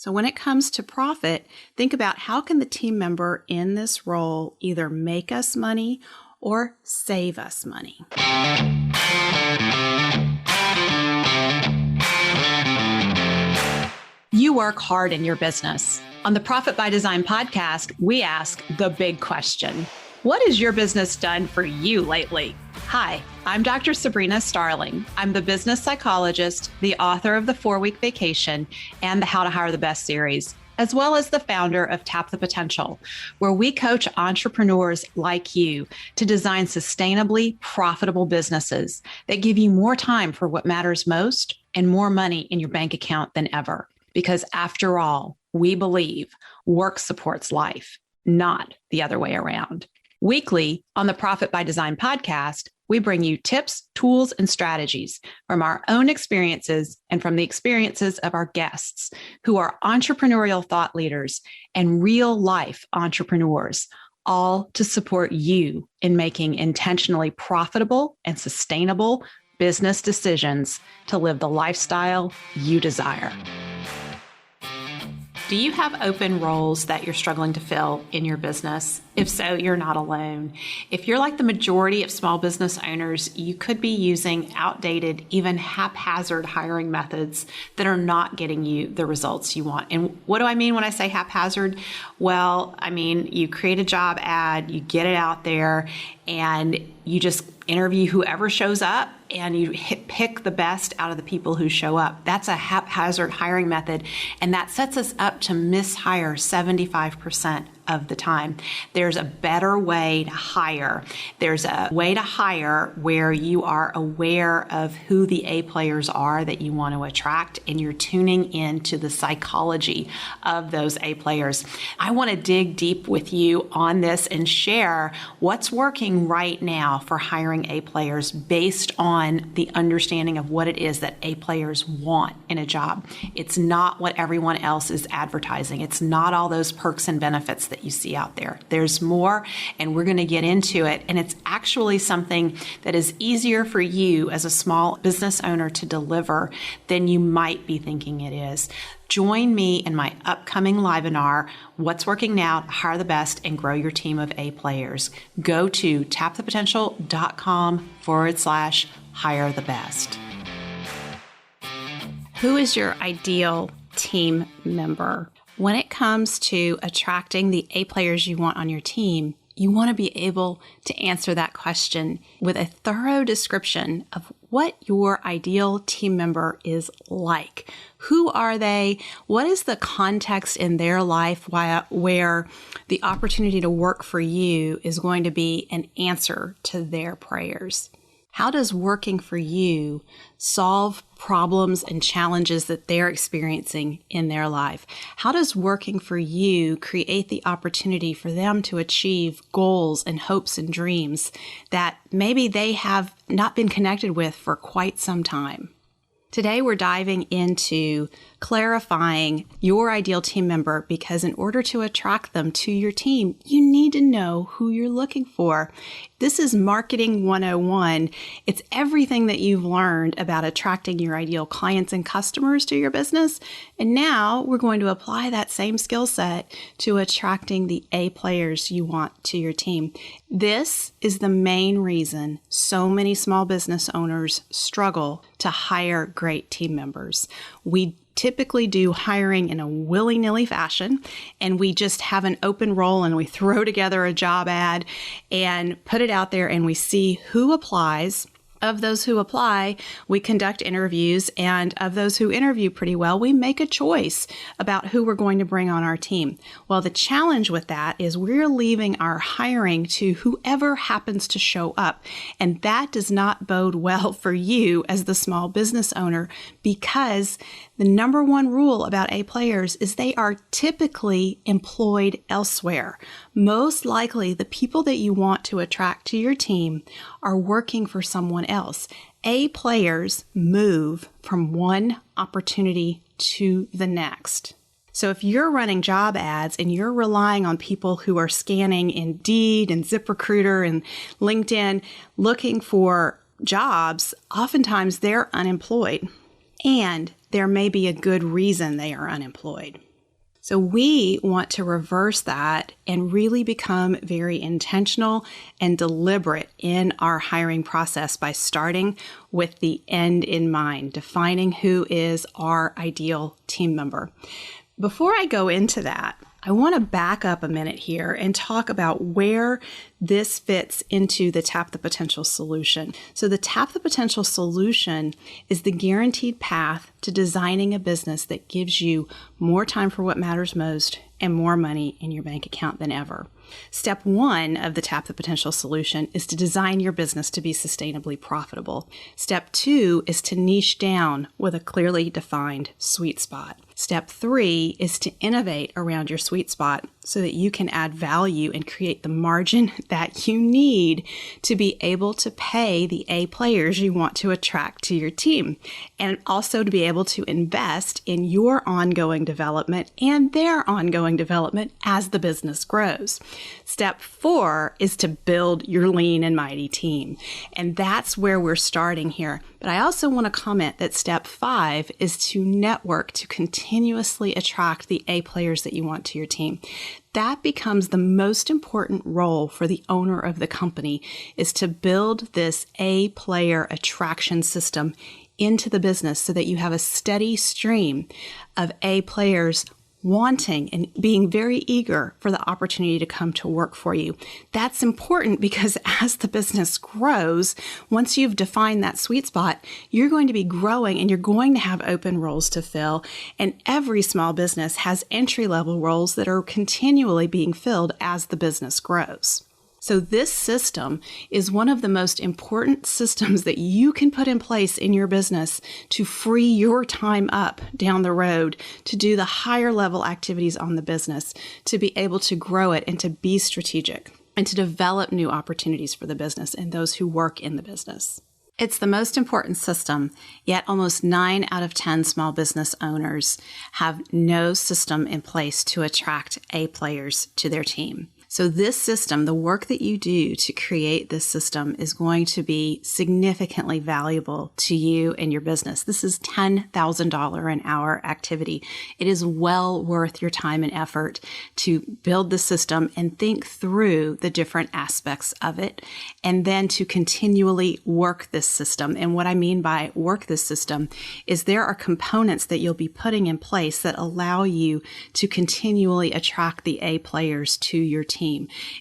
So when it comes to profit, think about how can the team member in this role either make us money or save us money. You work hard in your business. On the Profit by Design podcast, we ask the big question. What has your business done for you lately? Hi, I'm Dr. Sabrina Starling. I'm the business psychologist, the author of the 4-Week Vacation and the How to Hire the Best series, as well as the founder of Tap the Potential, where we coach entrepreneurs like you to design sustainably profitable businesses that give you more time for what matters most and more money in your bank account than ever. Because after all, we believe work supports life, not the other way around. Weekly on the Profit by Design podcast, we bring you tips, tools, and strategies from our own experiences and from the experiences of our guests who are entrepreneurial thought leaders and real life entrepreneurs, all to support you in making intentionally profitable and sustainable business decisions to live the lifestyle you desire. Do you have open roles that you're struggling to fill in your business? If so, you're not alone. If you're like the majority of small business owners, you could be using outdated, even haphazard hiring methods that are not getting you the results you want. And what do I mean when I say haphazard? Well, I mean, you create a job ad, you get it out there, and you just interview whoever shows up and you pick the best out of the people who show up. That's a haphazard hiring method, and that sets us up to mishire 75% of the time. There's a better way to hire. There's a way to hire where you are aware of who the A players are that you want to attract, and you're tuning into the psychology of those A players. I want to dig deep with you on this and share what's working right now for hiring A players based on the understanding of what it is that A players want in a job. It's not what everyone else is advertising. It's not all those perks and benefits that you see out there. There's more, and we're going to get into it. And it's actually something that is easier for you as a small business owner to deliver than you might be thinking it is. Join me in my upcoming webinar, What's Working Now to Hire the Best and Grow Your Team of A Players. Go to tapthepotential.com/hire the best. Who is your ideal team member? When it comes to attracting the A players you want on your team, you want to be able to answer that question with a thorough description of what your ideal team member is like. Who are they? What is the context in their life where the opportunity to work for you is going to be an answer to their prayers? How does working for you solve problems and challenges that they're experiencing in their life? How does working for you create the opportunity for them to achieve goals and hopes and dreams that maybe they have not been connected with for quite some time? Today, we're diving into clarifying your ideal team member, because in order to attract them to your team, you need to know who you're looking for. This is Marketing 101. It's everything that you've learned about attracting your ideal clients and customers to your business. And now we're going to apply that same skill set to attracting the A players you want to your team. This is the main reason so many small business owners struggle to hire great team members. We typically do hiring in a willy-nilly fashion, and we just have an open role and we throw together a job ad and put it out there and we see who applies. Of those who apply, we conduct interviews, and of those who interview pretty well, we make a choice about who we're going to bring on our team. Well, the challenge with that is we're leaving our hiring to whoever happens to show up, and that does not bode well for you as the small business owner, because the number one rule about A players is they are typically employed elsewhere. Most likely, the people that you want to attract to your team are working for someone else. A players move from one opportunity to the next. So if you're running job ads and you're relying on people who are scanning Indeed and ZipRecruiter and LinkedIn looking for jobs, oftentimes they're unemployed. And there may be a good reason they are unemployed. So we want to reverse that and really become very intentional and deliberate in our hiring process by starting with the end in mind, defining who is our ideal team member. Before I go into that, I want to back up a minute here and talk about where this fits into the Tap the Potential solution. So the Tap the Potential solution is the guaranteed path to designing a business that gives you more time for what matters most and more money in your bank account than ever. Step one of the Tap the Potential solution is to design your business to be sustainably profitable. Step two is to niche down with a clearly defined sweet spot. Step three is to innovate around your sweet spot so that you can add value and create the margin that you need to be able to pay the A players you want to attract to your team, and also to be able to invest in your ongoing development and their ongoing development as the business grows. Step four is to build your lean and mighty team. And that's where we're starting here. But I also want to comment that step five is to network to continuously attract the A players that you want to your team. That becomes the most important role for the owner of the company, is to build this A player attraction system into the business so that you have a steady stream of A players wanting and being very eager for the opportunity to come to work for you. That's important because as the business grows, once you've defined that sweet spot, you're going to be growing and you're going to have open roles to fill. And every small business has entry-level roles that are continually being filled as the business grows. So this system is one of the most important systems that you can put in place in your business to free your time up down the road, to do the higher level activities on the business, to be able to grow it and to be strategic and to develop new opportunities for the business and those who work in the business. It's the most important system, yet almost 9 out of 10 small business owners have no system in place to attract A players to their team. So this system, the work that you do to create this system, is going to be significantly valuable to you and your business. This is $10,000 an hour activity. It is well worth your time and effort to build the system and think through the different aspects of it, and then to continually work this system. And what I mean by work this system is there are components that you'll be putting in place that allow you to continually attract the A players to your team.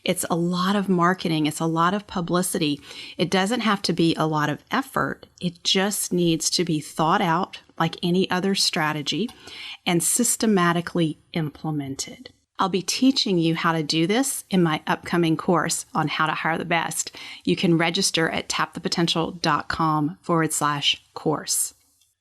It's a lot of marketing. It's a lot of publicity. It doesn't have to be a lot of effort. It just needs to be thought out like any other strategy and systematically implemented. I'll be teaching you how to do this in my upcoming course on how to hire the best. You can register at tapthepotential.com/course.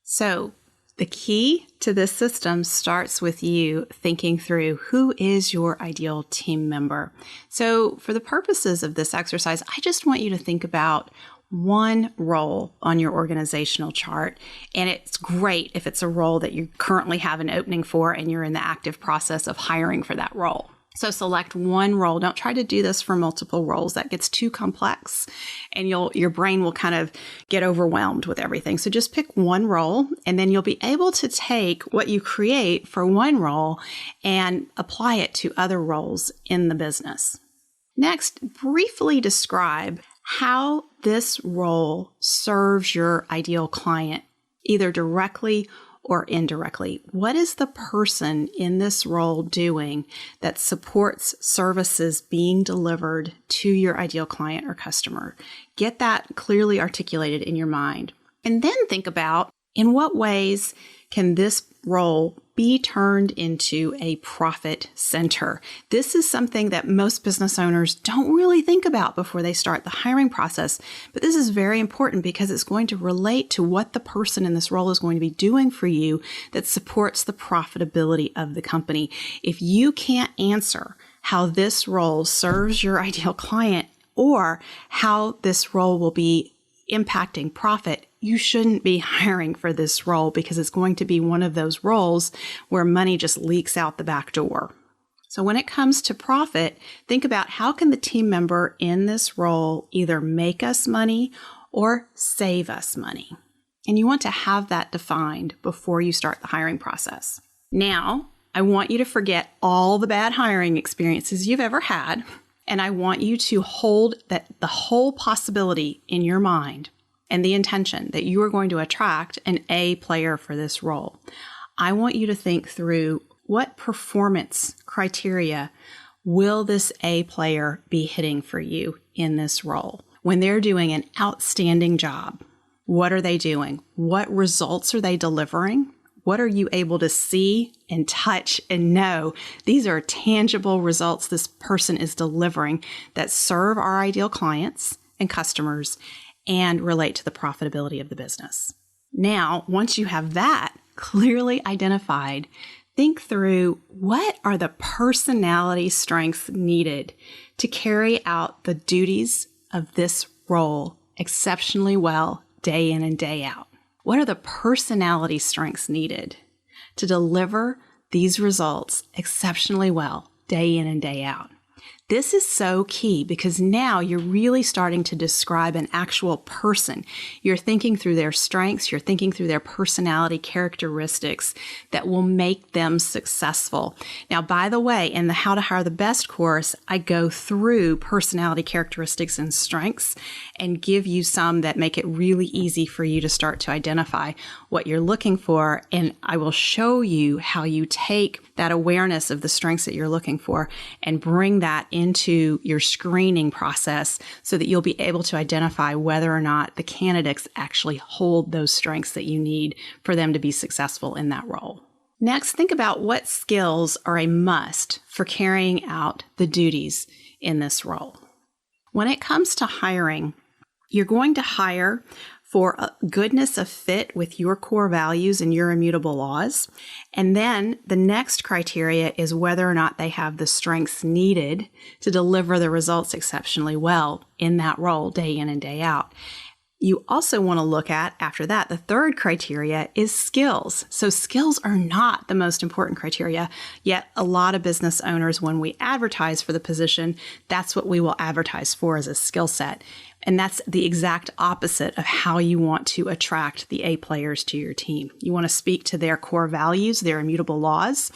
So the key to this system starts with you thinking through who is your ideal team member. So for the purposes of this exercise, I just want you to think about one role on your organizational chart. And it's great if it's a role that you currently have an opening for and you're in the active process of hiring for that role. So select one role. Don't try to do this for multiple roles. That gets too complex and your brain will kind of get overwhelmed with everything. So just pick one role, and then you'll be able to take what you create for one role and apply it to other roles in the business. Next, briefly describe how this role serves your ideal client, either directly or indirectly. What is the person in this role doing that supports services being delivered to your ideal client or customer? Get that clearly articulated in your mind. And then think about, in what ways can this role be turned into a profit center? This is something that most business owners don't really think about before they start the hiring process. But this is very important because it's going to relate to what the person in this role is going to be doing for you that supports the profitability of the company. If you can't answer how this role serves your ideal client or how this role will be impacting profit, you shouldn't be hiring for this role, because it's going to be one of those roles where money just leaks out the back door. So when it comes to profit, think about how can the team member in this role either make us money or save us money. And you want to have that defined before you start the hiring process. Now, I want you to forget all the bad hiring experiences you've ever had, and I want you to hold the whole possibility in your mind and the intention that you are going to attract an A player for this role. I want you to think through what performance criteria will this A player be hitting for you in this role? When they're doing an outstanding job, what are they doing? What results are they delivering? What are you able to see and touch and know? These are tangible results this person is delivering that serve our ideal clients and customers and relate to the profitability of the business. Now, once you have that clearly identified, think through what are the personality strengths needed to carry out the duties of this role exceptionally well day in and day out. What are the personality strengths needed to deliver these results exceptionally well day in and day out? This is so key because now you're really starting to describe an actual person. You're thinking through their strengths, you're thinking through their personality characteristics that will make them successful. Now, by the way, in the How to Hire the Best course, I go through personality characteristics and strengths and give you some that make it really easy for you to start to identify what you're looking for. And I will show you how you take that awareness of the strengths that you're looking for and bring that into your screening process so that you'll be able to identify whether or not the candidates actually hold those strengths that you need for them to be successful in that role. Next, think about what skills are a must for carrying out the duties in this role. When it comes to hiring, you're going to hire for a goodness of fit with your core values and your immutable laws. And then the next criteria is whether or not they have the strengths needed to deliver the results exceptionally well in that role day in and day out. You also want to look at, after that, the third criteria is skills. So skills are not the most important criteria, yet a lot of business owners, when we advertise for the position, that's what we will advertise for as a skill set. And that's the exact opposite of how you want to attract the A players to your team. You want to speak to their core values, their immutable laws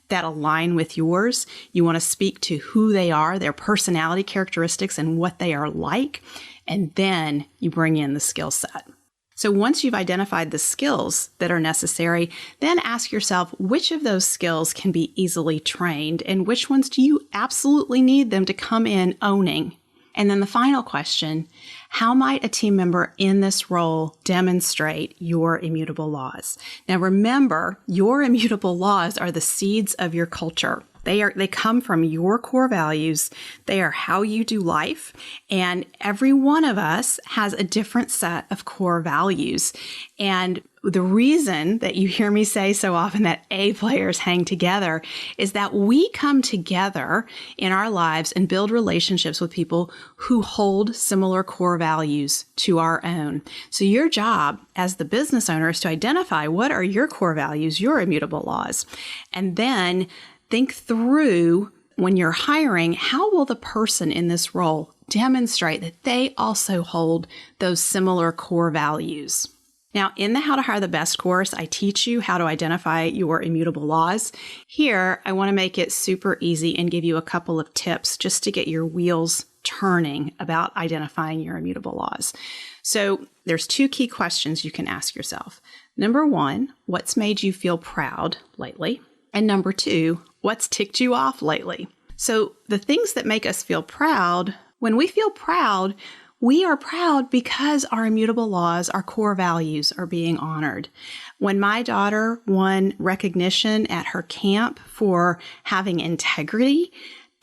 that align with yours. You want to speak to who they are, their personality characteristics, and what they are like. And then you bring in the skill set. So once you've identified the skills that are necessary, then ask yourself which of those skills can be easily trained and which ones do you absolutely need them to come in owning. And then the final question, how might a team member in this role demonstrate your immutable laws? Now remember, your immutable laws are the seeds of your culture. They come from your core values. They are how you do life. And every one of us has a different set of core values. And the reason that you hear me say so often that A players hang together is that we come together in our lives and build relationships with people who hold similar core values to our own. So your job as the business owner is to identify what are your core values, your immutable laws, and then think through when you're hiring, how will the person in this role demonstrate that they also hold those similar core values? Now, in the How to Hire the Best course, I teach you how to identify your immutable laws. Here, I want to make it super easy and give you a couple of tips just to get your wheels turning about identifying your immutable laws. So there's two key questions you can ask yourself. Number one, what's made you feel proud lately? And number two, what's ticked you off lately? So the things that make us feel proud, when we feel proud, we are proud because our immutable laws, our core values are being honored. When my daughter won recognition at her camp for having integrity,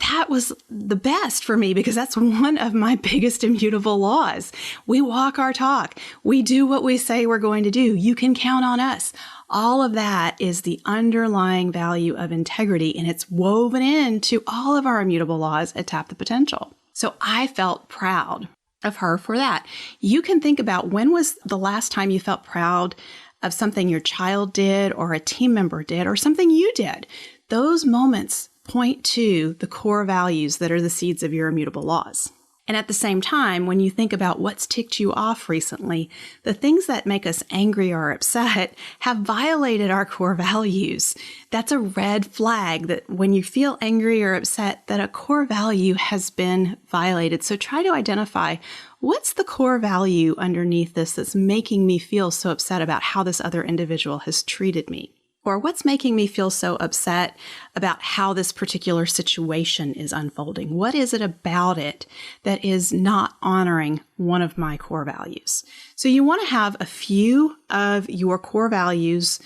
that was the best for me because that's one of my biggest immutable laws. We walk our talk. We do what we say we're going to do. You can count on us. All of that is the underlying value of integrity, and it's woven into all of our immutable laws at Tap the Potential. So I felt proud of her for that. You can think about when was the last time you felt proud of something your child did or a team member did or something you did. Those moments point to the core values that are the seeds of your immutable laws. And at the same time, when you think about what's ticked you off recently, the things that make us angry or upset have violated our core values. That's a red flag that when you feel angry or upset, that a core value has been violated. So try to identify what's the core value underneath this that's making me feel so upset about how this other individual has treated me. Or what's making me feel so upset about how this particular situation is unfolding? What is it about it that is not honoring one of my core values? So you want to have a few of your core values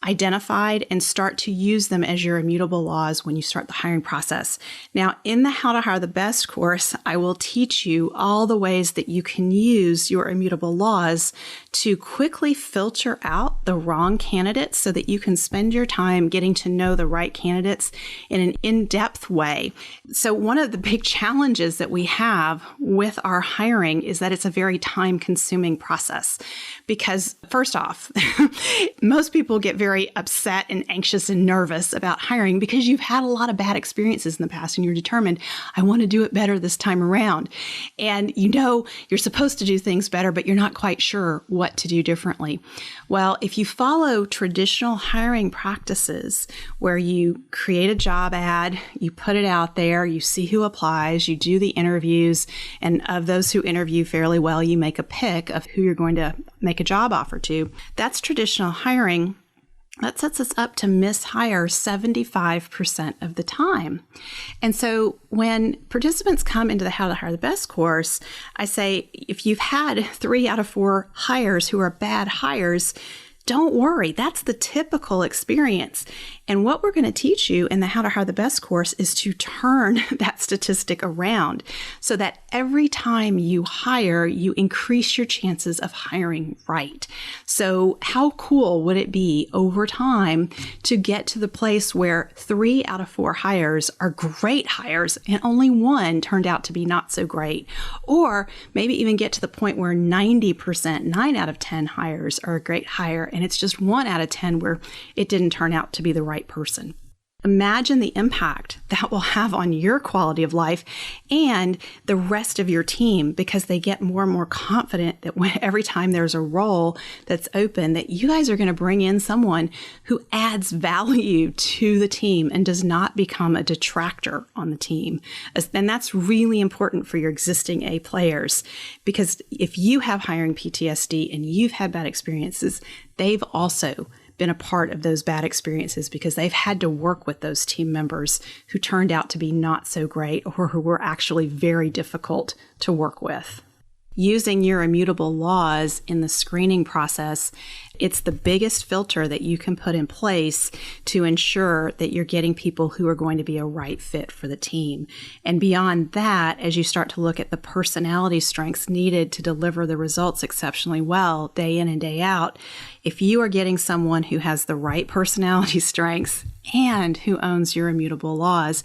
identified and start to use them as your immutable laws when you start the hiring process. Now, in the How to Hire the Best course, I will teach you all the ways that you can use your immutable laws to quickly filter out the wrong candidates so that you can spend your time getting to know the right candidates in an in-depth way. So one of the big challenges that we have with our hiring is that it's a very time-consuming process because, first off, most people get very upset and anxious and nervous about hiring because you've had a lot of bad experiences in the past and you're determined, I want to do it better this time around. And you know you're supposed to do things better, but you're not quite sure what to do differently. Well, if you follow traditional hiring practices where you create a job ad, you put it out there, you see who applies, you do the interviews, and of those who interview fairly well, you make a pick of who you're going to make a job offer to. That's traditional hiring. That sets us up to mishire 75% of the time. And so when participants come into the How to Hire the Best course, I say, if you've had 3 out of 4 hires who are bad hires, don't worry. That's the typical experience. And what we're going to teach you in the How to Hire the Best course is to turn that statistic around so that every time you hire, you increase your chances of hiring right. So how cool would it be over time to get to the place where 3 out of 4 hires are great hires and only 1 turned out to be not so great? Or maybe even get to the point where 90%, 9 out of 10 hires are a great hire, and it's just 1 out of 10 where it didn't turn out to be the right person. Imagine the impact that will have on your quality of life and the rest of your team, because they get more and more confident that every time there's a role that's open, that you guys are going to bring in someone who adds value to the team and does not become a detractor on the team. And that's really important for your existing A players, because if you have hiring PTSD and you've had bad experiences, they've also been a part of those bad experiences because they've had to work with those team members who turned out to be not so great or who were actually very difficult to work with. Using your immutable laws in the screening process, it's the biggest filter that you can put in place to ensure that you're getting people who are going to be a right fit for the team. And beyond that, as you start to look at the personality strengths needed to deliver the results exceptionally well day in and day out, if you are getting someone who has the right personality strengths and who owns your immutable laws,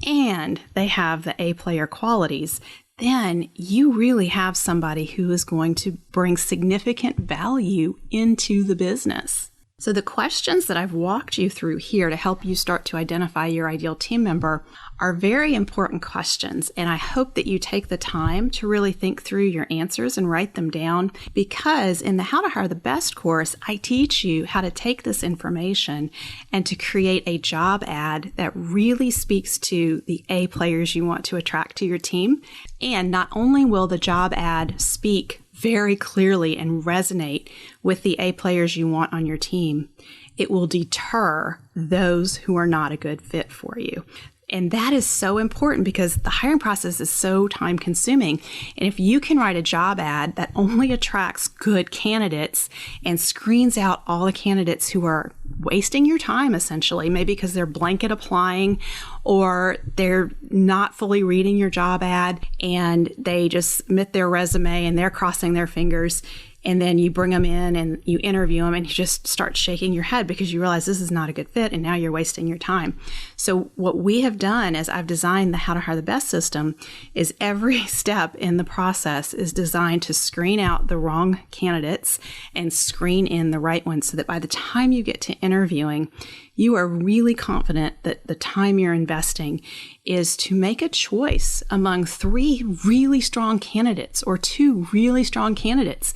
and they have the A player qualities, then you really have somebody who is going to bring significant value into the business. So the questions that I've walked you through here to help you start to identify your ideal team member are very important questions, and I hope that you take the time to really think through your answers and write them down, because in the How to Hire the Best course, I teach you how to take this information and to create a job ad that really speaks to the A players you want to attract to your team. And not only will the job ad speak very clearly and resonate with the A players you want on your team, it will deter those who are not a good fit for you. And that is so important because the hiring process is so time consuming. And if you can write a job ad that only attracts good candidates and screens out all the candidates who are wasting your time, essentially, maybe because they're blanket applying or they're not fully reading your job ad and they just submit their resume and they're crossing their fingers, and then you bring them in and you interview them and you just start shaking your head because you realize this is not a good fit and now you're wasting your time. So what we have done as I've designed the How to Hire the Best system is every step in the process is designed to screen out the wrong candidates and screen in the right ones so that by the time you get to interviewing, you are really confident that the time you're investing is to make a choice among 3 really strong candidates or 2 really strong candidates,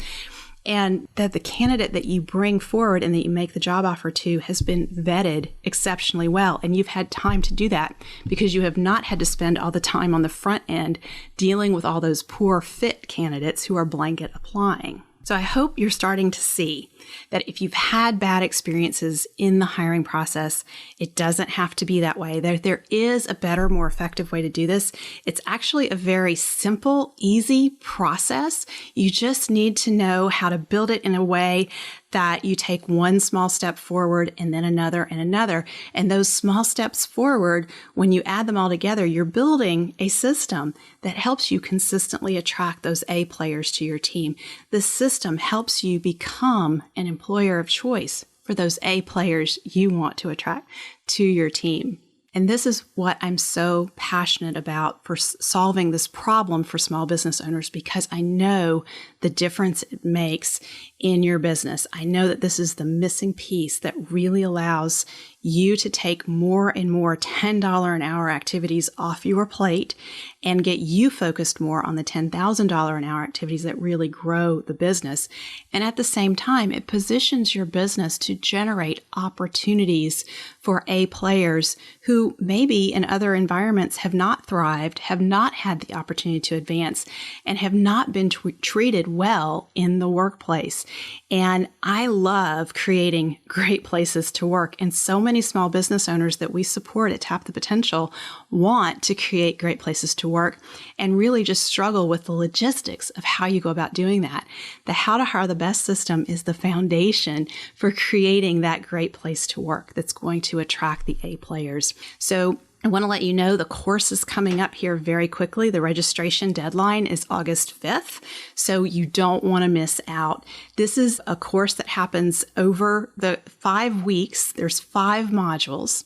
and that the candidate that you bring forward and that you make the job offer to has been vetted exceptionally well. And you've had time to do that because you have not had to spend all the time on the front end dealing with all those poor fit candidates who are blanket applying. So I hope you're starting to see that if you've had bad experiences in the hiring process, it doesn't have to be that way. There is a better, more effective way to do this. It's actually a very simple, easy process. You just need to know how to build it in a way that you take one small step forward and then another and another. And those small steps forward, when you add them all together, you're building a system that helps you consistently attract those A players to your team. The system helps you become an employer of choice for those A players you want to attract to your team. And this is what I'm so passionate about for solving this problem for small business owners, because I know the difference it makes in your business. I know that this is the missing piece that really allows you to take more and more $10 an hour activities off your plate and get you focused more on the $10,000 an hour activities that really grow the business. And at the same time, it positions your business to generate opportunities for A players who maybe in other environments have not thrived, have not had the opportunity to advance, and have not been treated well in the workplace. And I love creating great places to work. And so many small business owners that we support at Tap the Potential want to create great places to work and really just struggle with the logistics of how you go about doing that. The How to Hire the Best system is the foundation for creating that great place to work that's going to attract the A players. So I want to let you know the course is coming up here very quickly. The registration deadline is August 5th, so you don't want to miss out. This is a course that happens over the 5 weeks. There's 5 modules.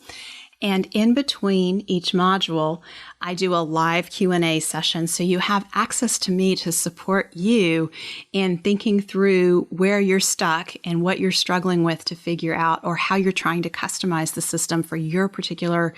And in between each module, I do a live Q&A session. So you have access to me to support you in thinking through where you're stuck and what you're struggling with to figure out, or how you're trying to customize the system for your particular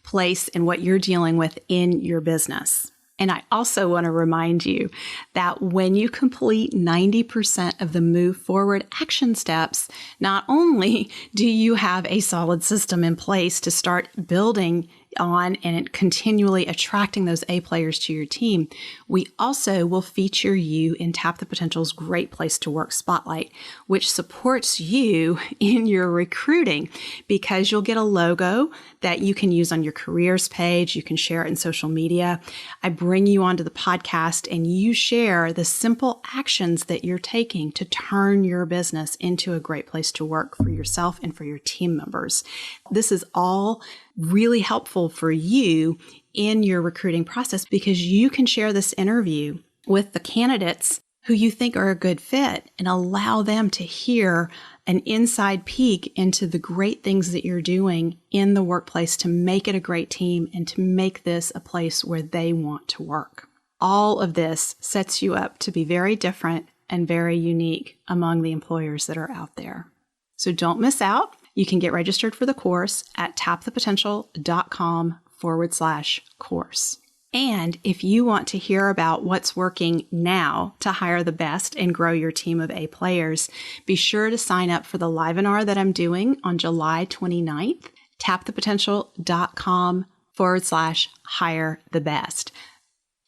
place and what you're dealing with in your business. And I also want to remind you that when you complete 90% of the move forward action steps, not only do you have a solid system in place to start building on and continually attracting those A players to your team, we also will feature you in Tap the Potential's Great Place to Work Spotlight, which supports you in your recruiting, because you'll get a logo that you can use on your careers page. You can share it in social media. I bring you onto the podcast and you share the simple actions that you're taking to turn your business into a great place to work for yourself and for your team members. This is all really helpful for you in your recruiting process, because you can share this interview with the candidates who you think are a good fit and allow them to hear an inside peek into the great things that you're doing in the workplace to make it a great team and to make this a place where they want to work. All of this sets you up to be very different and very unique among the employers that are out there. So don't miss out. You can get registered for the course at tapthepotential.com/course. And if you want to hear about what's working now to hire the best and grow your team of A players, be sure to sign up for the webinar that I'm doing on July 29th, tapthepotential.com/hire the best.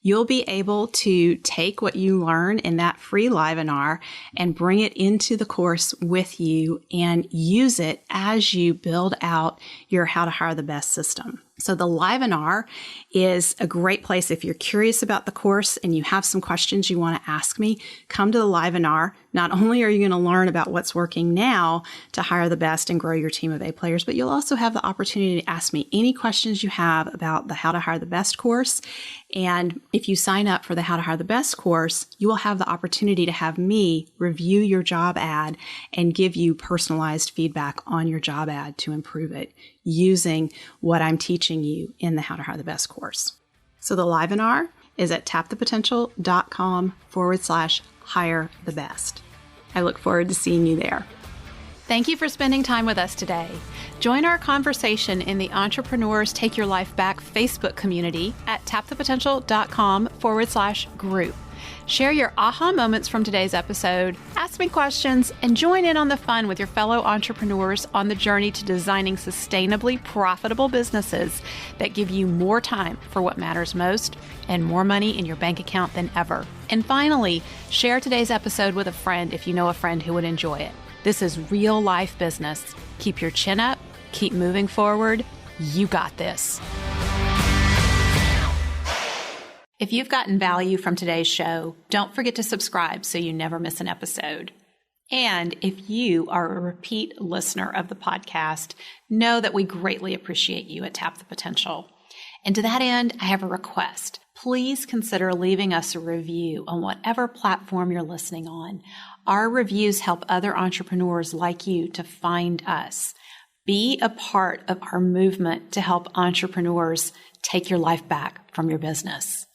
You'll be able to take what you learn in that free webinar and bring it into the course with you and use it as you build out your How to Hire the Best system. So the webinar is a great place if you're curious about the course and you have some questions you want to ask me. Come to the webinar. Not only are you going to learn about what's working now to hire the best and grow your team of A players, but you'll also have the opportunity to ask me any questions you have about the How to Hire the Best course. And if you sign up for the How to Hire the Best course, you will have the opportunity to have me review your job ad and give you personalized feedback on your job ad to improve it using what I'm teaching you in the How to Hire the Best course. So the webinar is at tapthepotential.com/hire the best. I look forward to seeing you there. Thank you for spending time with us today. Join our conversation in the Entrepreneurs Take Your Life Back Facebook community at tapthepotential.com/group. Share your aha moments from today's episode, ask me questions, and join in on the fun with your fellow entrepreneurs on the journey to designing sustainably profitable businesses that give you more time for what matters most and more money in your bank account than ever. And finally, share today's episode with a friend if you know a friend who would enjoy it. This is real life business. Keep your chin up, keep moving forward. You got this. If you've gotten value from today's show, don't forget to subscribe so you never miss an episode. And if you are a repeat listener of the podcast, know that we greatly appreciate you at Tap the Potential. And to that end, I have a request. Please consider leaving us a review on whatever platform you're listening on. Our reviews help other entrepreneurs like you to find us. Be a part of our movement to help entrepreneurs take your life back from your business.